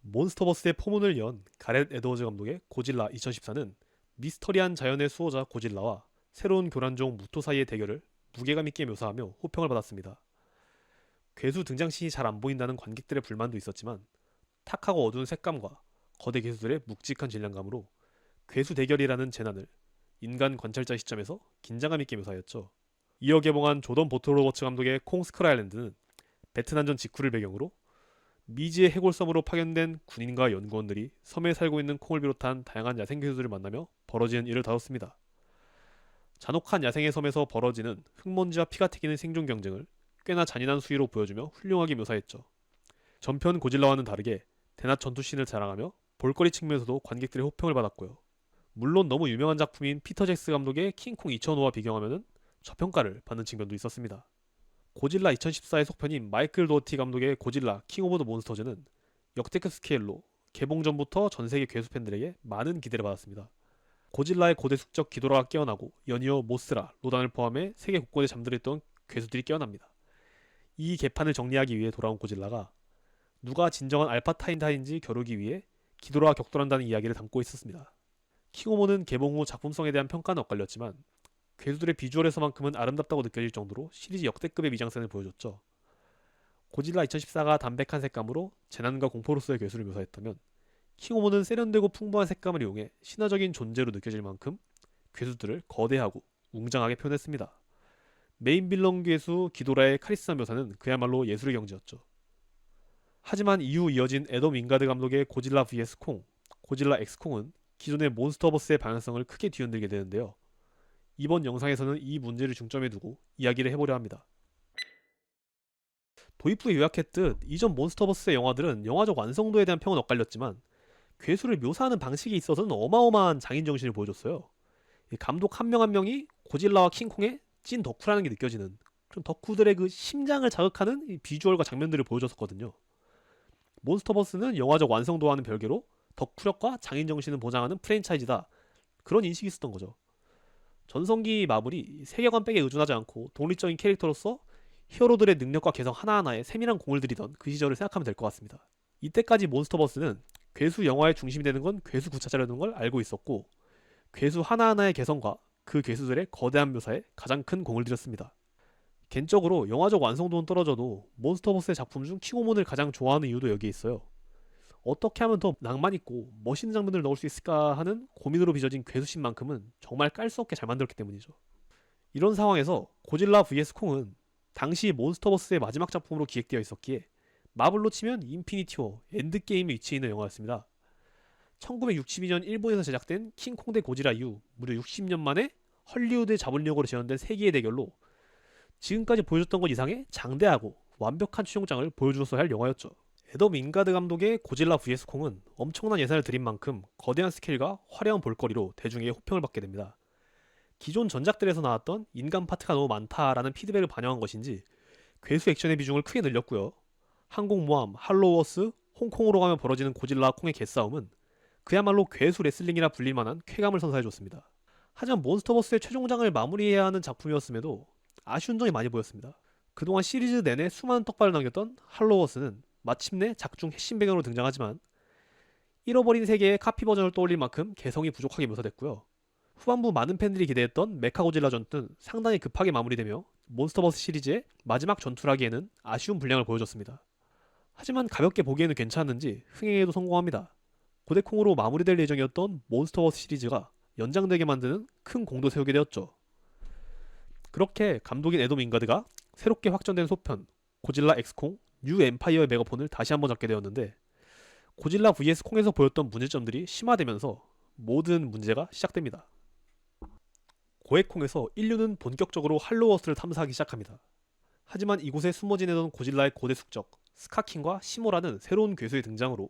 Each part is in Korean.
몬스터버스의 포문을 연 가렛 에드워즈 감독의 고질라 2014는 미스터리한 자연의 수호자 고질라와 새로운 교란종 무토 사이의 대결을 무게감 있게 묘사하며 호평을 받았습니다. 괴수 등장씬이 잘 안 보인다는 관객들의 불만도 있었지만 탁하고 어두운 색감과 거대 괴수들의 묵직한 질량감으로 괴수 대결이라는 재난을 인간 관찰자 시점에서 긴장감 있게 묘사했죠. 이어 개봉한 조던 보트로버츠 감독의 콩 스컬 아일랜드는 베트남전 직후를 배경으로 미지의 해골섬으로 파견된 군인과 연구원들이 섬에 살고 있는 콩을 비롯한 다양한 야생 괴수들을 만나며 벌어지는 일을 다뤘습니다. 잔혹한 야생의 섬에서 벌어지는 흙먼지와 피가 튀기는 생존 경쟁을 꽤나 잔인한 수위로 보여주며 훌륭하게 묘사했죠. 전편 고질라와는 다르게 대낮 전투씬을 자랑하며 볼거리 측면에서도 관객들의 호평을 받았고요. 물론 너무 유명한 작품인 피터 잭스 감독의 킹콩 2005와 비교하면 저평가를 받는 측면도 있었습니다. 고질라 2014의 속편인 마이클 도어티 감독의 고질라 킹 오브 더 몬스터즈는 역대급 스케일로 개봉 전부터 전세계 괴수 팬들에게 많은 기대를 받았습니다. 고질라의 고대 숙적 기도라가 깨어나고 연이어 모스라, 로단을 포함해 세계 곳곳에 잠들어있던 괴수들이 깨어납니다. 이 개판을 정리하기 위해 돌아온 고질라가 누가 진정한 알파 타인타인지 겨루기 위해 기도라와 격돌한다는 이야기를 담고 있었습니다. 킹오모는 개봉 후 작품성에 대한 평가는 엇갈렸지만 괴수들의 비주얼에서만큼은 아름답다고 느껴질 정도로 시리즈 역대급의 미장센을 보여줬죠. 고질라 2014가 담백한 색감으로 재난과 공포로서의 괴수를 묘사했다면 킹오모는 세련되고 풍부한 색감을 이용해 신화적인 존재로 느껴질 만큼 괴수들을 거대하고 웅장하게 표현했습니다. 메인 빌런 괴수 기도라의 카리스마 묘사는 그야말로 예술의 경지였죠. 하지만 이후 이어진 애덤 윙가드 감독의 고질라 vs 콩, 고질라 X 콩은 기존의 몬스터버스의 방향성을 크게 뒤흔들게 되는데요. 이번 영상에서는 이 문제를 중점에 두고 이야기를 해보려 합니다. 도입부에 요약했듯 이전 몬스터버스의 영화들은 영화적 완성도에 대한 평은 엇갈렸지만 괴수를 묘사하는 방식에 있어서는 어마어마한 장인정신을 보여줬어요. 감독 한 명 한 명이 고질라와 킹콩의 찐 덕후라는 게 느껴지는 그런 덕후들의 그 심장을 자극하는 비주얼과 장면들을 보여줬었거든요. 몬스터버스는 영화적 완성도와는 별개로 덕후력과 장인정신을 보장하는 프랜차이즈다, 그런 인식이 있었던 거죠. 전성기 마블이 세계관 백에 의존하지 않고 독립적인 캐릭터로서 히어로들의 능력과 개성 하나하나에 세밀한 공을 들이던 그 시절을 생각하면 될 것 같습니다. 이때까지 몬스터버스는 괴수 영화의 중심이 되는 건 괴수 구차자라는 걸 알고 있었고 괴수 하나하나의 개성과 그 괴수들의 거대한 묘사에 가장 큰 공을 들였습니다. 개인적으로 영화적 완성도는 떨어져도 몬스터버스의 작품 중 킹오몬을 가장 좋아하는 이유도 여기에 있어요. 어떻게 하면 더 낭만있고 멋있는 장면을 넣을 수 있을까 하는 고민으로 빚어진 괴수신만큼은 정말 깔 수 없게 잘 만들었기 때문이죠. 이런 상황에서 고질라 vs 콩은 당시 몬스터버스의 마지막 작품으로 기획되어 있었기에 마블로 치면 인피니티 워, 엔드게임에 위치해 있는 영화였습니다. 1962년 일본에서 제작된 킹콩 대 고지라 이후 무려 60년 만에 헐리우드의 자본력으로 재현된 세기의 대결로 지금까지 보여줬던 것 이상의 장대하고 완벽한 추종장을 보여주었어야 할 영화였죠. 애덤 윙가드 감독의 고질라 vs 콩은 엄청난 예산을 들인 만큼 거대한 스케일과 화려한 볼거리로 대중에게 호평을 받게 됩니다. 기존 전작들에서 나왔던 인간 파트가 너무 많다라는 피드백을 반영한 것인지 괴수 액션의 비중을 크게 늘렸고요. 항공모함, 할로워스, 홍콩으로 가며 벌어지는 고질라 콩의 개싸움은 그야말로 괴수 레슬링이라 불릴만한 쾌감을 선사해줬습니다. 하지만 몬스터버스의 최종장을 마무리해야 하는 작품이었음에도 아쉬운 점이 많이 보였습니다. 그동안 시리즈 내내 수많은 떡발을 남겼던 할로워스는 마침내 작중 핵심 배경으로 등장하지만 잃어버린 세계의 카피 버전을 떠올릴 만큼 개성이 부족하게 묘사됐고요. 후반부 많은 팬들이 기대했던 메카고질라 전투는 상당히 급하게 마무리되며 몬스터버스 시리즈의 마지막 전투라기에는 아쉬운 분량을 보여줬습니다. 하지만 가볍게 보기에는 괜찮은지 흥행에도 성공합니다. 고대콩으로 마무리될 예정이었던 몬스터버스 시리즈가 연장되게 만드는 큰 공도 세우게 되었죠. 그렇게 감독인 애덤 윙가드가 새롭게 확정된 소편 고질라 엑스콩 뉴 엠파이어의 메가폰을 다시 한번 잡게 되었는데 고질라 vs 콩에서 보였던 문제점들이 심화되면서 모든 문제가 시작됩니다. 고해콩에서 인류는 본격적으로 할로워스를 탐사하기 시작합니다. 하지만 이곳에 숨어 지내던 고질라의 고대 숙적 스카킹과 시모라는 새로운 괴수의 등장으로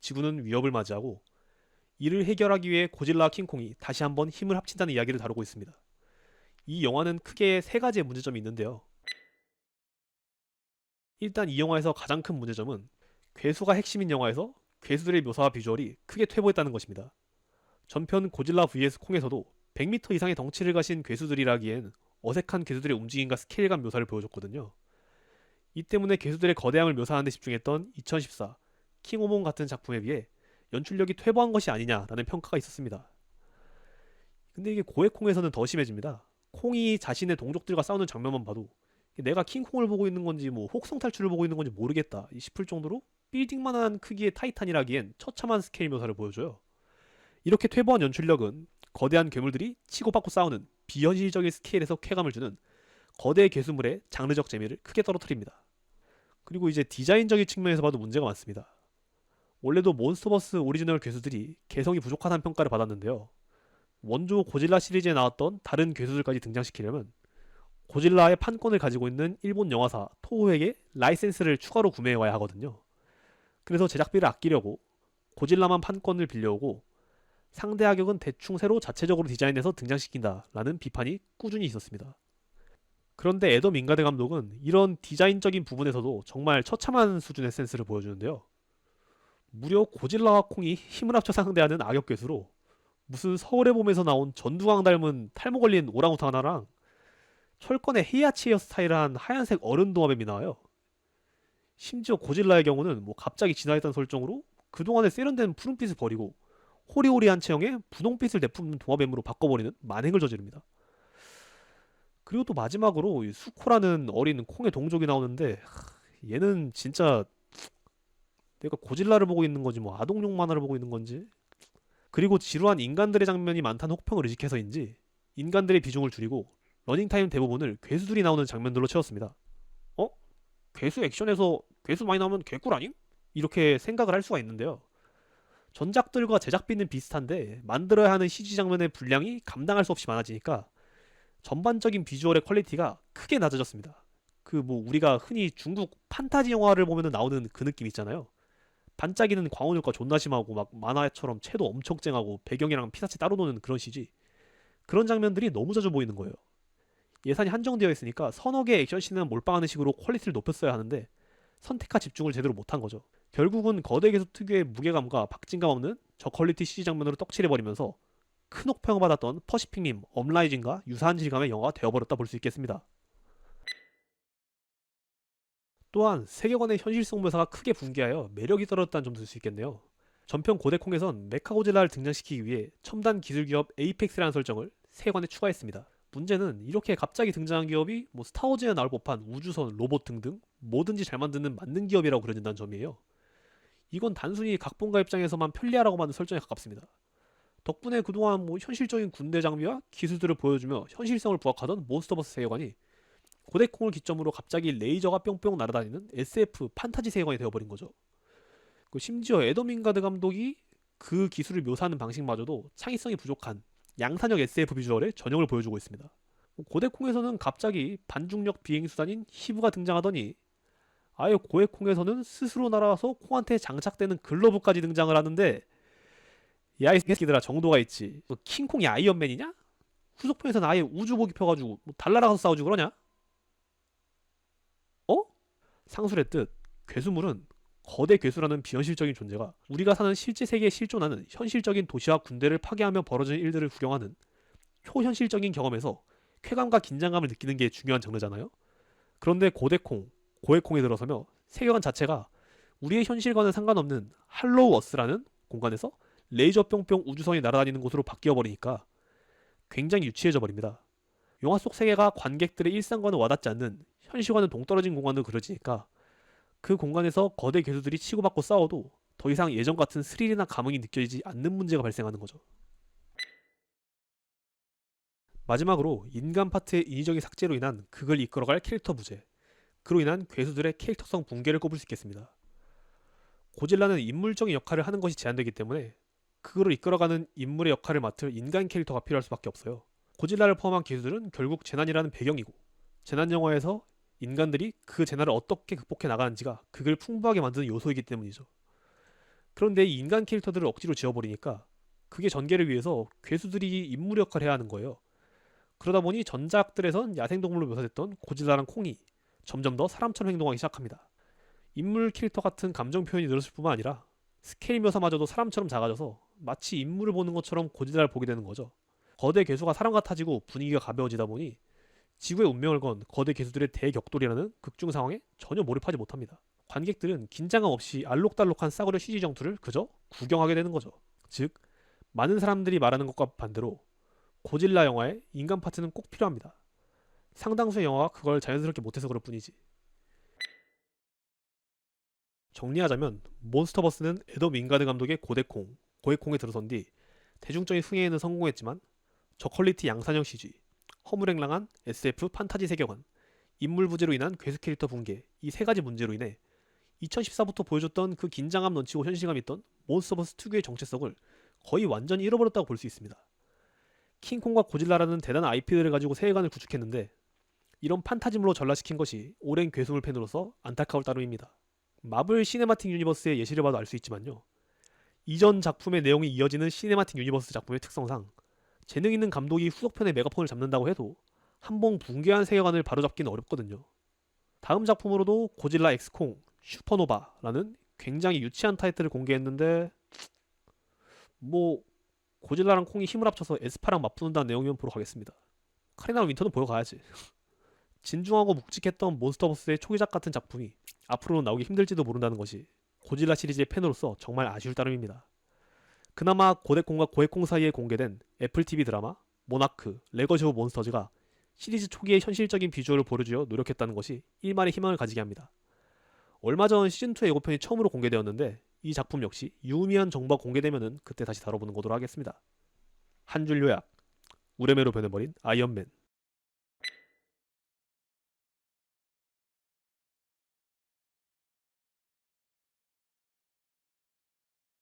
지구는 위협을 맞이하고 이를 해결하기 위해 고질라와 킹콩이 다시 한번 힘을 합친다는 이야기를 다루고 있습니다. 이 영화는 크게 세 가지의 문제점이 있는데요. 일단 이 영화에서 가장 큰 문제점은 괴수가 핵심인 영화에서 괴수들의 묘사와 비주얼이 크게 퇴보했다는 것입니다. 전편 고질라 vs 콩에서도 100m 이상의 덩치를 가신 괴수들이라기엔 어색한 괴수들의 움직임과 스케일감 묘사를 보여줬거든요. 이 때문에 괴수들의 거대함을 묘사하는 데 집중했던 2014 킹오몬 같은 작품에 비해 연출력이 퇴보한 것이 아니냐라는 평가가 있었습니다. 근데 이게 고해콩에서는 더 심해집니다. 콩이 자신의 동족들과 싸우는 장면만 봐도 내가 킹콩을 보고 있는 건지 뭐 혹성 탈출을 보고 있는 건지 모르겠다 싶을 정도로 빌딩만한 크기의 타이탄이라기엔 처참한 스케일 묘사를 보여줘요. 이렇게 퇴보한 연출력은 거대한 괴물들이 치고받고 싸우는 비현실적인 스케일에서 쾌감을 주는 거대 괴수물의 장르적 재미를 크게 떨어뜨립니다. 그리고 이제 디자인적인 측면에서 봐도 문제가 많습니다. 원래도 몬스터버스 오리지널 괴수들이 개성이 부족하다는 평가를 받았는데요. 원조 고질라 시리즈에 나왔던 다른 괴수들까지 등장시키려면 고질라의 판권을 가지고 있는 일본 영화사 토호에게 라이센스를 추가로 구매해와야 하거든요. 그래서 제작비를 아끼려고 고질라만 판권을 빌려오고 상대 하격은 대충 새로 자체적으로 디자인해서 등장시킨다라는 비판이 꾸준히 있었습니다. 그런데 애덤 윙가드 감독은 이런 디자인적인 부분에서도 정말 처참한 수준의 센스를 보여주는데요. 무려 고질라와 콩이 힘을 합쳐 상대하는 악역 괴수로 무슨 서울의 봄에서 나온 전두광 닮은 탈모 걸린 오랑우탄 하나랑 철권의 헤이아치 헤어스타일한 하얀색 어른 도마뱀이 나와요. 심지어 고질라의 경우는 뭐 갑자기 진화했던 설정으로 그동안의 세련된 푸른빛을 버리고 호리호리한 체형에 분홍빛을 내뿜는 도마뱀으로 바꿔버리는 만행을 저지릅니다. 그리고 또 마지막으로 수코라는 어린 콩의 동족이 나오는데 얘는 진짜 내가 고질라를 보고 있는 건지 뭐 아동용 만화를 보고 있는 건지, 그리고 지루한 인간들의 장면이 많다는 혹평을 의식해서인지 인간들의 비중을 줄이고 러닝타임 대부분을 괴수들이 나오는 장면들로 채웠습니다. 어? 괴수 액션에서 괴수 많이 나오면 개꿀 아님? 이렇게 생각을 할 수가 있는데요. 전작들과 제작비는 비슷한데 만들어야 하는 CG 장면의 분량이 감당할 수 없이 많아지니까 전반적인 비주얼의 퀄리티가 크게 낮아졌습니다. 그 뭐 우리가 흔히 중국 판타지 영화를 보면 나오는 그 느낌 있잖아요. 반짝이는 광원 효과 존나 심하고 막 만화처럼 채도 엄청 쨍하고 배경이랑 피사체 따로 노는 그런 CG, 그런 장면들이 너무 자주 보이는 거예요. 예산이 한정되어 있으니까 서너 개의 액션씬은 몰빵하는 식으로 퀄리티를 높였어야 하는데 선택과 집중을 제대로 못한 거죠. 결국은 거대 괴수 특유의 무게감과 박진감 없는 저퀄리티 CG 장면으로 떡칠해버리면서 큰 혹평을 받았던 퍼시픽님 업라이징과 유사한 질감의 영화가 되어버렸다 볼 수 있겠습니다. 또한 세계관의 현실성 묘사가 크게 붕괴하여 매력이 떨어졌다는 점도 들 수 있겠네요. 전편 고대콩에선 메카고질라를 등장시키기 위해 첨단 기술 기업 에이펙스라는 설정을 세계관에 추가했습니다. 문제는 이렇게 갑자기 등장한 기업이 뭐 스타워즈에 나올 법한 우주선, 로봇 등등 뭐든지 잘 만드는 만능 기업이라고 그려진다는 점이에요. 이건 단순히 각본가 입장에서만 편리하라고 만든 설정에 가깝습니다. 덕분에 그동안 뭐 현실적인 군대 장비와 기술들을 보여주며 현실성을 부각하던 몬스터버스 세계관이 고대콩을 기점으로 갑자기 레이저가 뿅뿅 날아다니는 SF 판타지 세계관이 되어버린 거죠. 심지어 애덤 윙가드 감독이 그 기술을 묘사하는 방식마저도 창의성이 부족한 양산형 SF 비주얼의 전형을 보여주고 있습니다. 고대콩에서는 갑자기 반중력 비행수단인 히브가 등장하더니 아예 고해콩에서는 스스로 날아와서 콩한테 장착되는 글러브까지 등장을 하는데, 야 이 새끼들아 정도가 있지. 너 킹콩이 아이언맨이냐? 후속편에서는 아예 우주복 입혀가지고 뭐 달나라가서 싸우지 그러냐? 어? 상술의 뜻, 괴수물은 거대 괴수라는 비현실적인 존재가 우리가 사는 실제 세계에 실존하는 현실적인 도시와 군대를 파괴하며 벌어지는 일들을 구경하는 초현실적인 경험에서 쾌감과 긴장감을 느끼는 게 중요한 장르잖아요. 그런데 고해콩에 들어서며 세계관 자체가 우리의 현실과는 상관없는 할로우 어스라는 공간에서 레이저 뿅뿅 우주선이 날아다니는 곳으로 바뀌어버리니까 굉장히 유치해져 버립니다. 영화 속 세계가 관객들의 일상과는 와닿지 않는 현실과는 동떨어진 공간으로 그려지니까 그 공간에서 거대 괴수들이 치고받고 싸워도 더 이상 예전 같은 스릴이나 감흥이 느껴지지 않는 문제가 발생하는 거죠. 마지막으로 인간 파트의 인위적인 삭제로 인한 극을 이끌어갈 캐릭터 부재, 그로 인한 괴수들의 캐릭터성 붕괴를 꼽을 수 있겠습니다. 고질라는 인물적인 역할을 하는 것이 제한되기 때문에 그거를 이끌어가는 인물의 역할을 맡을 인간 캐릭터가 필요할 수밖에 없어요. 고질라를 포함한 괴수들은 결국 재난이라는 배경이고, 재난 영화에서 인간들이 그 재난을 어떻게 극복해 나가는지가 극을 풍부하게 만드는 요소이기 때문이죠. 그런데 이 인간 캐릭터들을 억지로 지어버리니까 그게 전개를 위해서 괴수들이 인물 역할을 해야 하는 거예요. 그러다 보니 전작들에선 야생동물로 묘사됐던 고질라랑 콩이 점점 더 사람처럼 행동하기 시작합니다. 인물 캐릭터 같은 감정 표현이 늘었을 뿐만 아니라 스케일 묘사마저도 사람처럼 작아져서 마치 인물을 보는 것처럼 고질라를 보게 되는 거죠. 거대 괴수가 사람 같아지고 분위기가 가벼워지다 보니 지구의 운명을 건 거대 괴수들의 대격돌이라는 극중 상황에 전혀 몰입하지 못합니다. 관객들은 긴장감 없이 알록달록한 싸구려 CG 정투를 그저 구경하게 되는 거죠. 즉, 많은 사람들이 말하는 것과 반대로 고질라 영화에 인간 파트는 꼭 필요합니다. 상당수의 영화가 그걸 자연스럽게 못해서 그럴 뿐이지. 정리하자면 몬스터버스는 애덤 윙가드 감독의 고해콩에 들어선 뒤 대중적인 흥행에는 성공했지만 저퀄리티 양산형 CG, 허무랭랑한 SF 판타지 세계관, 인물 부재로 인한 괴수 캐릭터 붕괴, 이 세 가지 문제로 인해 2014부터 보여줬던 그 긴장감 넘치고 현실감 있던 몬스터버스 특유의 정체성을 거의 완전히 잃어버렸다고 볼 수 있습니다. 킹콩과 고질라라는 대단한 IP들을 가지고 세계관을 구축했는데 이런 판타지물로 전락시킨 것이 오랜 괴수물 팬으로서 안타까울 따름입니다. 마블 시네마틱 유니버스의 예시를 봐도 알 수 있지만요. 이전 작품의 내용이 이어지는 시네마틱 유니버스 작품의 특성상 재능 있는 감독이 후속편의 메가폰을 잡는다고 해도 한번 붕괴한 세계관을 바로잡기는 어렵거든요. 다음 작품으로도 고질라 엑스콩, 슈퍼노바라는 굉장히 유치한 타이틀을 공개했는데 뭐 고질라랑 콩이 힘을 합쳐서 에스파랑 맞붙는다는 내용이면 보러 가겠습니다. 카리나 윈터는 보러 가야지. 진중하고 묵직했던 몬스터버스의 초기작 같은 작품이 앞으로는 나오기 힘들지도 모른다는 것이 고질라 시리즈의 팬으로서 정말 아쉬울 따름입니다. 그나마 고대콩과 고해콩 사이에 공개된 애플 TV 드라마 모나크, 레거시 오브 몬스터즈가 시리즈 초기의 현실적인 비주얼을 보여주려 노력했다는 것이 일말의 희망을 가지게 합니다. 얼마 전 시즌2 예고편이 처음으로 공개되었는데 이 작품 역시 유의미한 정보가 공개되면은 그때 다시 다뤄보는 거로 하겠습니다. 한 줄 요약, 우레메로 변해버린 아이언맨.